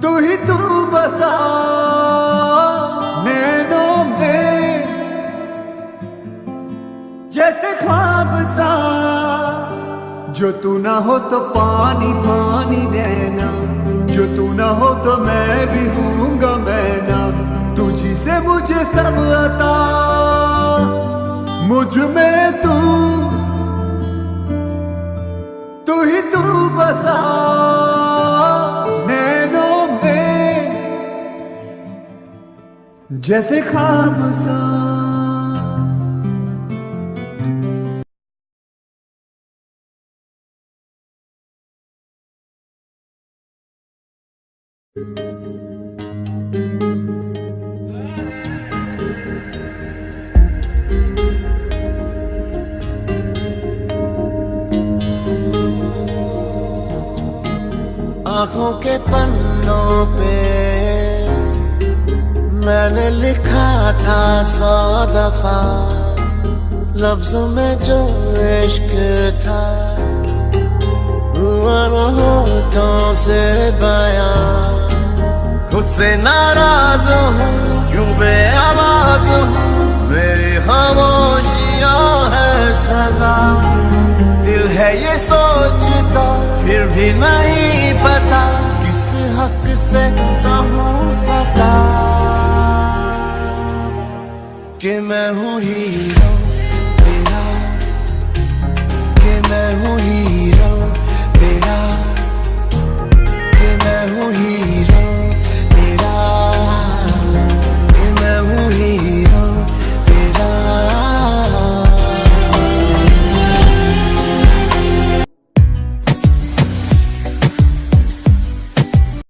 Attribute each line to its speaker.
Speaker 1: तू ही तू बसा नैनों में, जैसे ख्वाब सा। जो तू ना हो तो पानी पानी रहना, जो तू ना हो तो मैं भी हूँगा मैं ना। तुझी से मुझे सब आता, मुझ में तू ही तू बसा नैनों में, जैसे ख्वाब सा।
Speaker 2: आँखों के पन्नों पे मैंने लिखा था 100 दफा, लफ्जों में जो इश्क था हुआ न होठों से बयां। खुद से नाराज हूँ क्यों बेआवाज हूँ, मेरी खामोशियाँ है सजा। दिल है ये सोचता फिर भी नहीं पता, किस हक से कहूँ पता कि मैं हूँ हीरो।